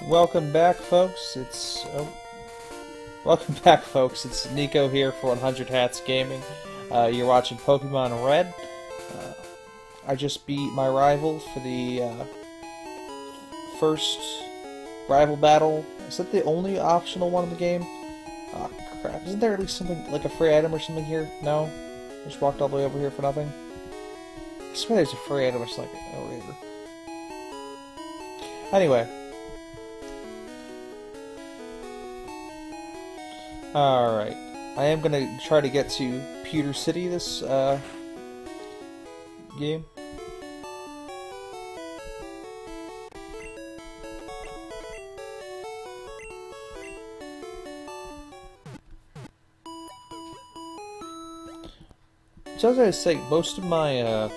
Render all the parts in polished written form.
Welcome back, folks. Welcome back, folks. It's Neko here for 100 Hats Gaming. You're watching Pokemon Red. I just beat my rival for the first rival battle. Is that the only optional one in the game? Oh crap! Isn't there at least something like a free item or something here? No, I just walked all the way over here for nothing. I swear there's a free item or something over here. Anyway. Alright. I am gonna try to get to Pewter City this game. So as I was saying, most of my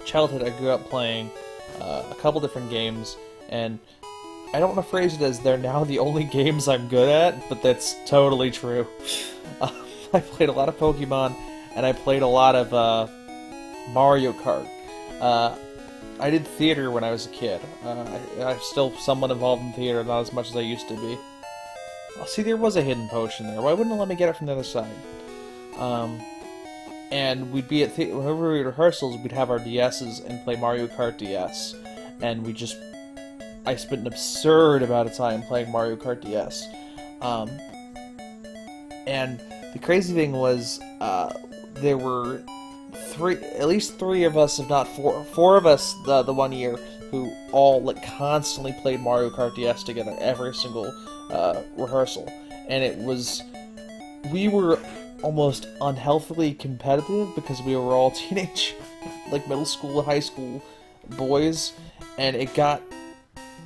childhood I grew up playing a couple different games, and I don't want to phrase it as they're now the only games I'm good at, but that's totally true. I played a lot of Pokemon, and I played a lot of Mario Kart. I did theater when I was a kid. I'm still somewhat involved in theater, not as much as I used to be. Oh, see, there was a hidden potion there. Why wouldn't it let me get it from the other side? And we'd be at whenever we rehearsals, we'd have our DSs and play Mario Kart DS, and I spent an absurd amount of time playing Mario Kart DS. And the crazy thing was, there were at least three of us, if not four of us the one year, who all constantly played Mario Kart DS together every single rehearsal. And we were almost unhealthily competitive because we were all teenage, middle school and high school boys, and it got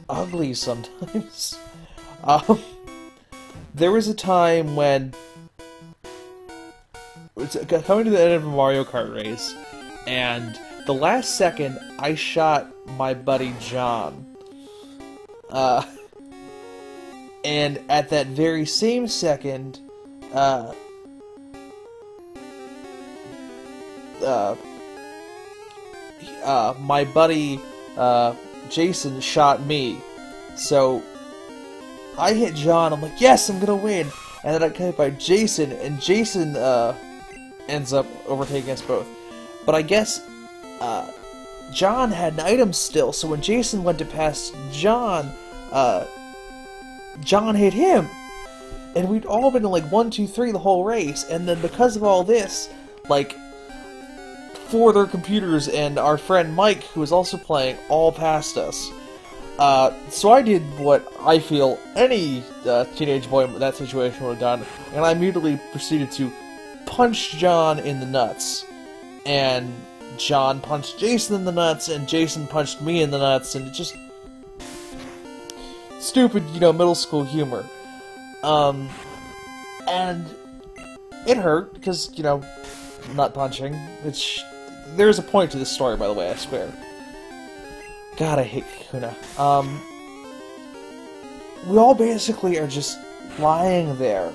ugly sometimes. There was a time when it's coming to the end of a Mario Kart race, and the last second I shot my buddy John. And at that very same second, my buddy Jason shot me. So I hit John, I'm like, yes, I'm gonna win! And then I got hit by Jason, and Jason ends up overtaking us both. But I guess John had an item still, so when Jason went to pass John, John hit him! And we'd all been in 1, 2, 3 the whole race, and then because of all this, four other computers and our friend Mike, who was also playing, all passed us. So I did what I feel any teenage boy in that situation would have done, and I immediately proceeded to punch John in the nuts. And John punched Jason in the nuts, and Jason punched me in the nuts, and it just... stupid, middle school humor. And it hurt, because, nut punching, which... There's a point to this story, by the way, I swear. God, I hate Kakuna. We all basically are just lying there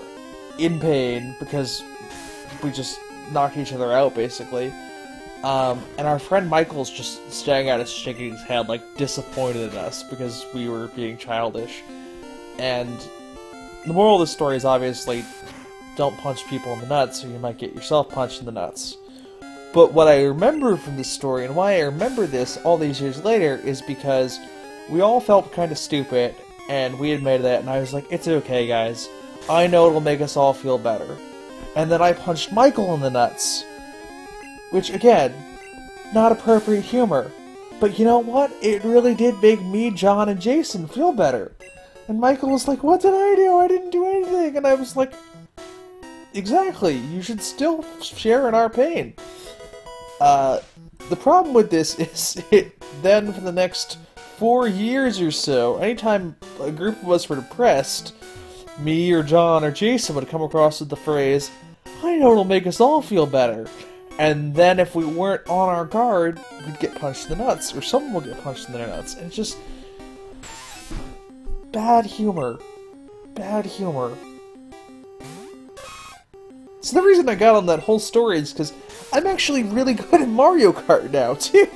in pain because we just knock each other out, basically. And our friend Michael's just staring at us, shaking his head, disappointed in us because we were being childish. And the moral of the story is obviously don't punch people in the nuts or you might get yourself punched in the nuts. But what I remember from this story, and why I remember this all these years later, is because we all felt kind of stupid, and we admitted that, and I was like, it's okay, guys. I know it'll make us all feel better. And then I punched Michael in the nuts. Which, again, not appropriate humor. But you know what? It really did make me, John, and Jason feel better. And Michael was like, what did I do? I didn't do anything. And I was like, exactly. You should still share in our pain. The problem with this is then for the next 4 years or so, anytime a group of us were depressed, me or John or Jason would come across with the phrase, I know it'll make us all feel better. And then if we weren't on our guard, we'd get punched in the nuts, or someone would get punched in the nuts. And it's just... bad humor. Bad humor. So the reason I got on that whole story is because I'm actually really good at Mario Kart now, too.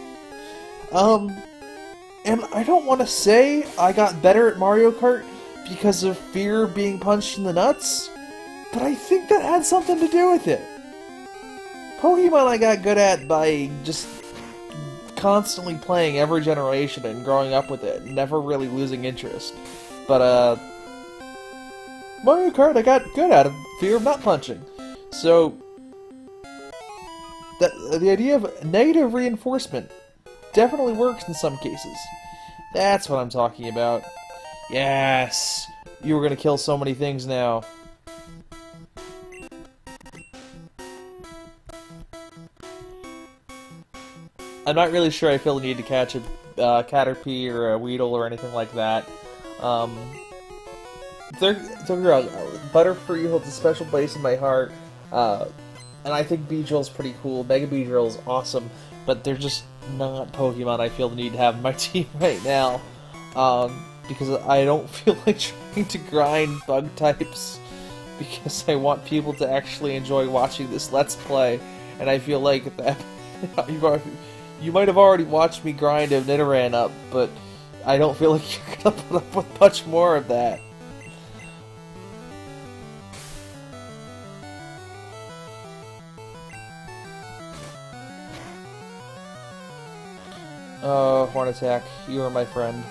And I don't want to say I got better at Mario Kart because of fear of being punched in the nuts, but I think that had something to do with it. Pokemon I got good at by just constantly playing every generation and growing up with it, never really losing interest. But, Mario Kart I got good at fear of nut punching. So, the idea of negative reinforcement definitely works in some cases. That's what I'm talking about. Yes! You were gonna kill so many things now. I'm not really sure I feel the need to catch a Caterpie or a Weedle or anything like that. Butterfree holds a special place in my heart, and I think Beedrill's pretty cool. Mega Beedrill's awesome, but they're just not Pokemon I feel the need to have in my team right now. Because I don't feel like trying to grind bug types, because I want people to actually enjoy watching this Let's Play, and I feel like that you might have already watched me grind a Nidoran up, but I don't feel like you're gonna put up with much more of that. Oh, Horn Attack, you are my friend.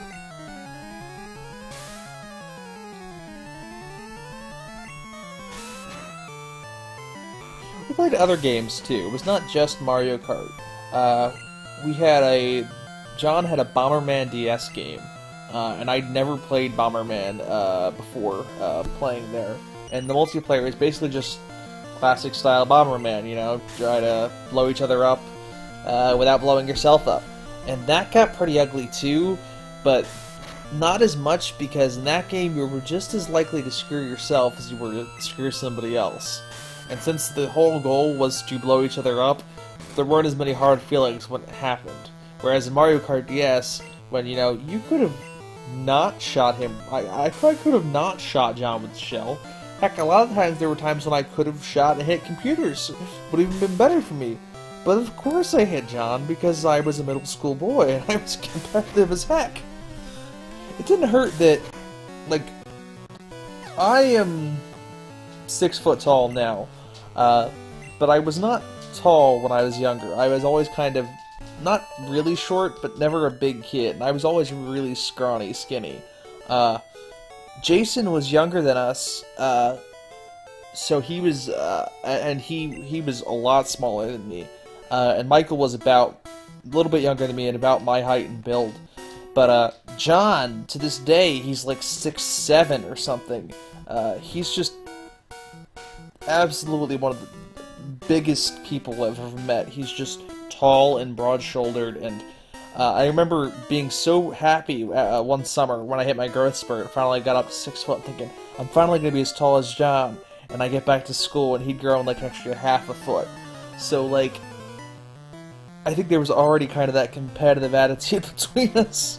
We played other games too. It was not just Mario Kart. John had a Bomberman DS game, and I'd never played Bomberman before playing there. And the multiplayer is basically just classic style Bomberman, you know, try to blow each other up without blowing yourself up. And that got pretty ugly too, but not as much, because in that game you were just as likely to screw yourself as you were to screw somebody else. And since the whole goal was to blow each other up, there weren't as many hard feelings when it happened. Whereas in Mario Kart DS, when, you know, you could have not shot him. I probably could have not shot John with the shell. Heck, a lot of times there were times when I could have shot and hit computers. Would have even been better for me. But of course I hit John, because I was a middle school boy, and I was competitive as heck. It didn't hurt that, like, I am 6 foot tall now, but I was not tall when I was younger. I was always kind of, not really short, but never a big kid, and I was always really scrawny, skinny. Jason was younger than us, so he was, and he was a lot smaller than me. And Michael was about a little bit younger than me and about my height and build. But John, to this day, he's like 6'7" or something. He's just absolutely one of the biggest people I've ever met. He's just tall and broad-shouldered, and I remember being so happy one summer when I hit my growth spurt, finally got up to 6 foot, thinking, I'm finally going to be as tall as John. And I get back to school, and he'd grown like an extra half a foot. So, like, I think there was already kind of that competitive attitude between us.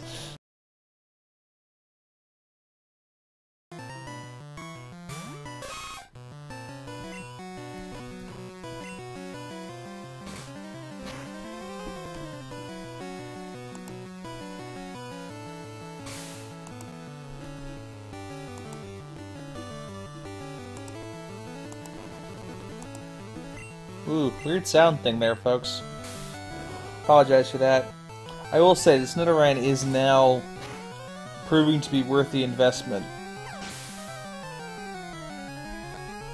Ooh, weird sound thing there, folks. Apologize for that. I will say, this Nidoran is now proving to be worth the investment.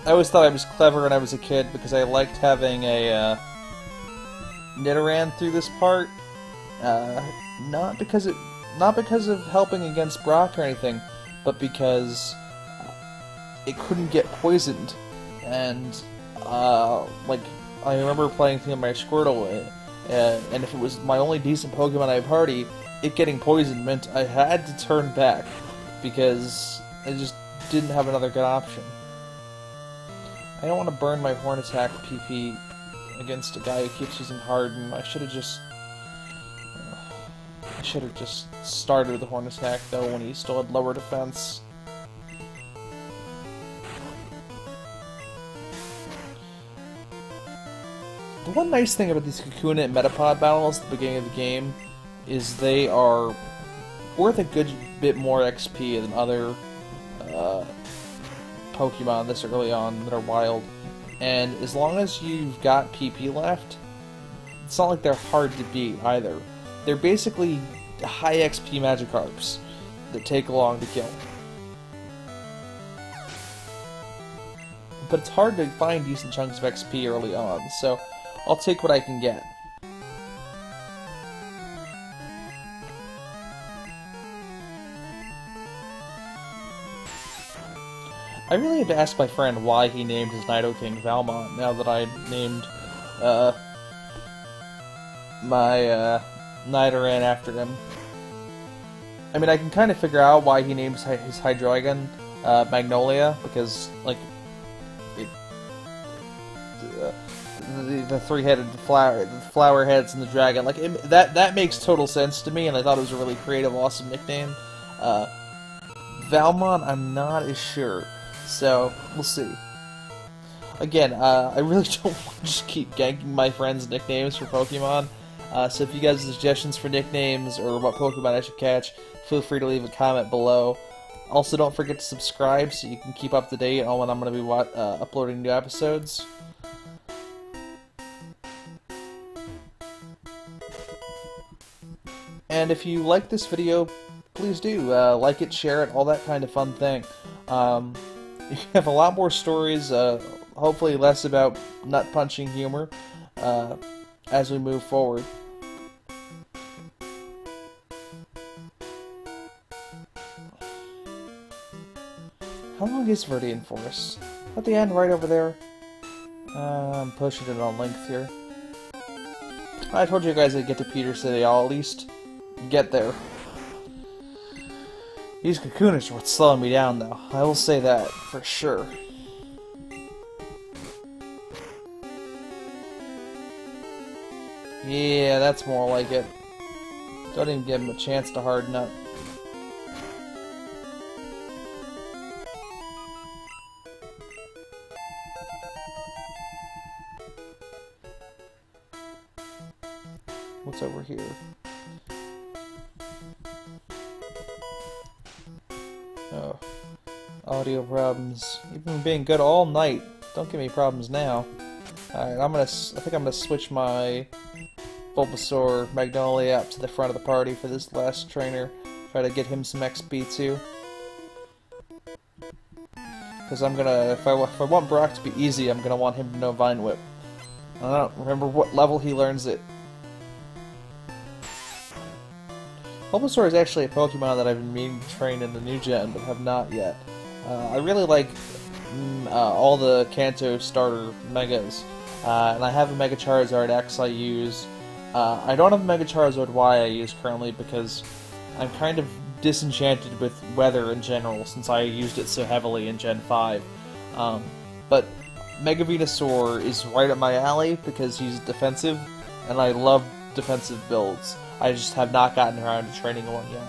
I always thought I was clever when I was a kid because I liked having a Nidoran through this part. Not because of helping against Brock or anything, but because it couldn't get poisoned. And like, I remember playing through my Squirtle, and if it was my only decent Pokemon I party, it getting poisoned meant I had to turn back, because I just didn't have another good option. I don't want to burn my Horn Attack PP against a guy who keeps using Harden. I should have just started with the Horn Attack, though, when he still had lower defense. The one nice thing about these Kakuna and Metapod battles at the beginning of the game is they are worth a good bit more XP than other Pokemon this early on that are wild. And as long as you've got PP left, it's not like they're hard to beat either. They're basically high XP Magikarps that take long to kill. But it's hard to find decent chunks of XP early on, so I'll take what I can get. I really had to ask my friend why he named his Nidoking Valmont, now that I named my Nidoran after him. I mean, I can kind of figure out why he names his Hydreigon Magnolia, because, like, the three-headed flower heads and the dragon, like, that makes total sense to me, and I thought it was a really creative, awesome nickname. Valmont, I'm not as sure, so we'll see. Again, I really don't want to just keep ganking my friends' nicknames for Pokemon, so if you guys have suggestions for nicknames or what Pokemon I should catch, feel free to leave a comment below. Also, don't forget to subscribe so you can keep up to date on when I'm going to be uploading new episodes. And if you like this video, please do like it, share it, all that kind of fun thing. You have a lot more stories, hopefully less about nut-punching humor, as we move forward. How long is Viridian Forest? At the end, right over there. I'm pushing it on length here. I told you guys I'd get to Peter City. I'll at least get there. These Cocooners are what's slowing me down, though. I will say that for sure. Yeah, that's more like it. Don't even give him a chance to harden up. What's over here? Oh. Audio problems. You've been being good all night. Don't give me problems now. Alright, I think I'm gonna switch my Bulbasaur Magnolia up to the front of the party for this last trainer. Try to get him some XP too. Because I'm gonna, if I want Brock to be easy, I'm gonna want him to know Vine Whip. I don't remember what level he learns it. Bulbasaur is actually a Pokemon that I've been meaning to train in the new gen, but have not yet. I really like all the Kanto starter Megas, and I have a Mega Charizard X I use. I don't have a Mega Charizard Y I use currently because I'm kind of disenchanted with weather in general since I used it so heavily in Gen 5. But Mega Venusaur is right up my alley because he's defensive, and I love defensive builds. I just have not gotten around to training one yet.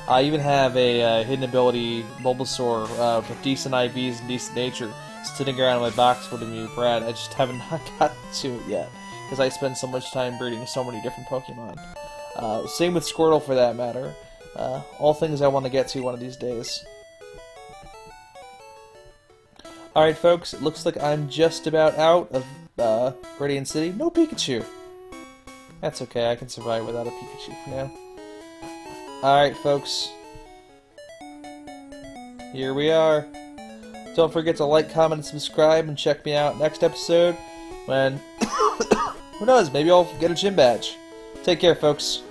I even have a hidden ability Bulbasaur with decent IVs and decent nature sitting around in my box waiting to be bred. I just haven't gotten to it yet because I spend so much time breeding so many different Pokemon. Same with Squirtle for that matter. All things I want to get to one of these days. Alright folks, it looks like I'm just about out of Viridian City. No Pikachu! That's okay, I can survive without a Pikachu for now. Alright folks, here we are. Don't forget to like, comment, and subscribe, and check me out next episode when, who knows, maybe I'll get a gym badge. Take care folks.